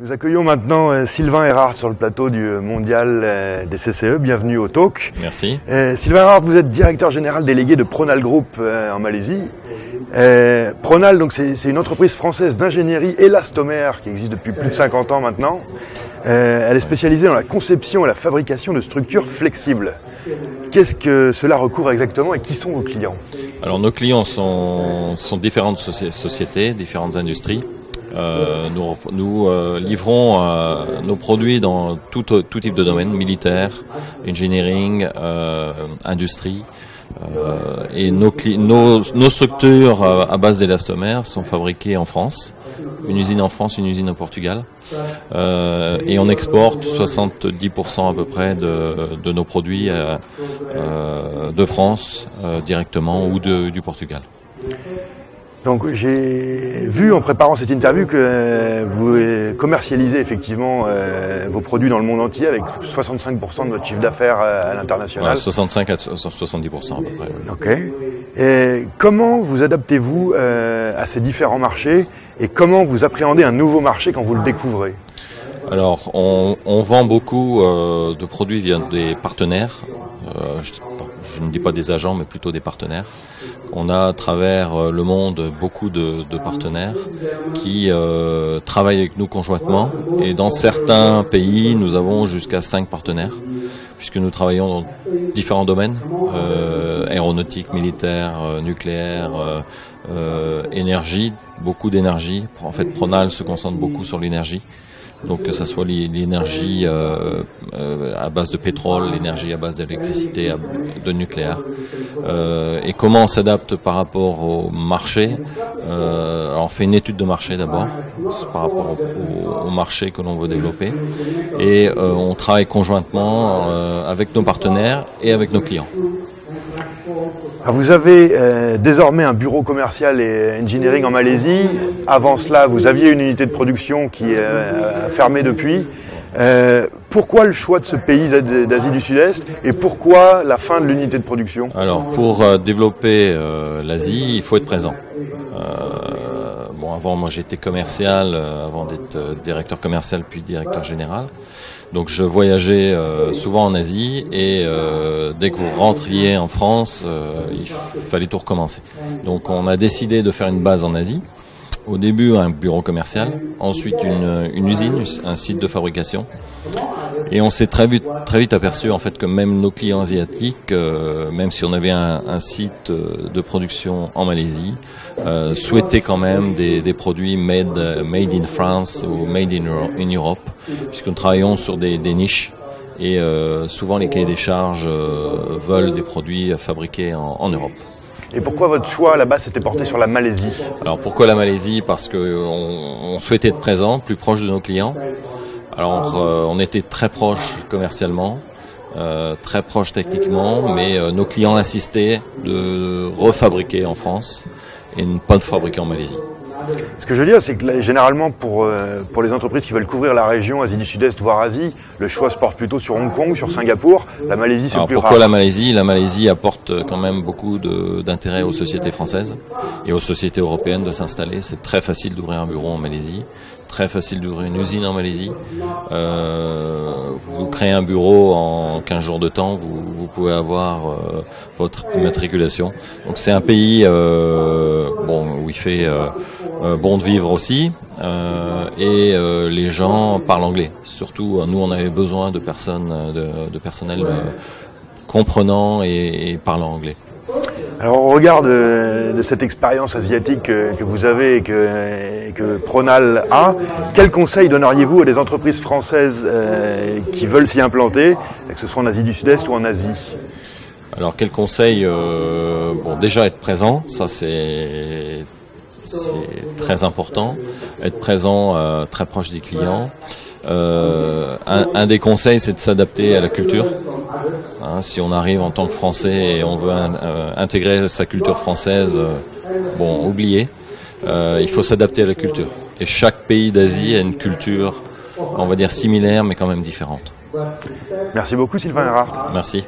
Nous accueillons maintenant Sylvain Erhardt sur le plateau du mondial des CCE. Bienvenue au talk. Merci. Sylvain Erhardt, vous êtes directeur général délégué de Pronal Group en Malaisie. Pronal, donc c'est une entreprise française d'ingénierie élastomère qui existe depuis plus de 50 ans maintenant. Elle est spécialisée dans la conception et la fabrication de structures flexibles. Qu'est-ce que cela recouvre exactement et qui sont vos clients? Alors nos clients sont différentes sociétés, différentes industries. Nous livrons nos produits dans tout type de domaine, militaire, engineering, industrie. Et nos structures à base d'élastomère sont fabriquées en France, une usine en France, une usine au Portugal, et on exporte 70% à peu près de nos produits de France directement ou du Portugal. Donc j'ai vu en préparant cette interview que vous commercialisez effectivement vos produits dans le monde entier avec 65% de votre chiffre d'affaires à l'international. Ouais, 65 à 70% à peu près. Oui. Ok. Et comment vous adaptez-vous à ces différents marchés et comment vous appréhendez un nouveau marché quand vous le découvrez? Alors, on vend beaucoup de produits via des partenaires. Je ne dis pas des agents, mais plutôt des partenaires. On a à travers le monde beaucoup de partenaires qui travaillent avec nous conjointement. Et dans certains pays, nous avons jusqu'à 5 partenaires, puisque nous travaillons dans différents domaines, aéronautique, militaire, nucléaire, énergie, beaucoup d'énergie. En fait, Pronal se concentre beaucoup sur l'énergie. Donc que ce soit l'énergie à base de pétrole, l'énergie à base d'électricité, de nucléaire. Et comment on s'adapte par rapport au marché. Alors on fait une étude de marché d'abord, par rapport au marché que l'on veut développer. Et on travaille conjointement avec nos partenaires et avec nos clients. Alors vous avez désormais un bureau commercial et engineering en Malaisie. Avant cela, vous aviez une unité de production qui est fermée depuis. Pourquoi le choix de ce pays d'Asie du Sud-Est et pourquoi la fin de l'unité de production? Alors pour développer l'Asie, il faut être présent. Avant, moi j'étais commercial, avant d'être directeur commercial puis directeur général. Donc je voyageais souvent en Asie et dès que vous rentriez en France, il fallait tout recommencer. Donc on a décidé de faire une base en Asie. Au début un bureau commercial, ensuite une usine, un site de fabrication. Et on s'est très vite aperçu en fait que même nos clients asiatiques, même si on avait un site de production en Malaisie, souhaitaient quand même des produits made in France ou made in Europe, puisque nous travaillons sur des niches et souvent les cahiers des charges veulent des produits fabriqués en Europe. Et pourquoi votre choix à la base s'était porté sur la Malaisie? Alors pourquoi la Malaisie? Parce qu'on souhaitait être présent, plus proche de nos clients. Alors on était très proche commercialement, très proche techniquement, mais nos clients insistaient de refabriquer en France et ne pas de fabriquer en Malaisie. Ce que je veux dire, c'est que généralement pour les entreprises qui veulent couvrir la région Asie du Sud-Est, voire Asie, le choix se porte plutôt sur Hong Kong, sur Singapour. La Malaisie, c'est plus rare. Pourquoi la Malaisie? La Malaisie apporte quand même beaucoup d'intérêt aux sociétés françaises et aux sociétés européennes de s'installer. C'est très facile d'ouvrir un bureau en Malaisie, très facile d'ouvrir une usine en Malaisie. Vous créez un bureau en 15 jours de temps, vous pouvez avoir votre immatriculation. Donc c'est un pays où il fait bon de vivre aussi, et les gens parlent anglais. Surtout, nous, on avait besoin de personnel comprenant et parlant anglais. Alors au regard de cette expérience asiatique que vous avez et que Pronal a, quels conseils donneriez-vous à des entreprises françaises qui veulent s'y implanter, que ce soit en Asie du Sud-Est ou en Asie? Alors quels conseils? Déjà être présent, ça c'est très important. Être présent très proche des clients. Un des conseils, c'est de s'adapter à la culture. Si on arrive en tant que Français et on veut intégrer sa culture française, oubliez. Il faut s'adapter à la culture. Et chaque pays d'Asie a une culture, on va dire similaire, mais quand même différente. Merci beaucoup Sylvain Erhardt. Merci.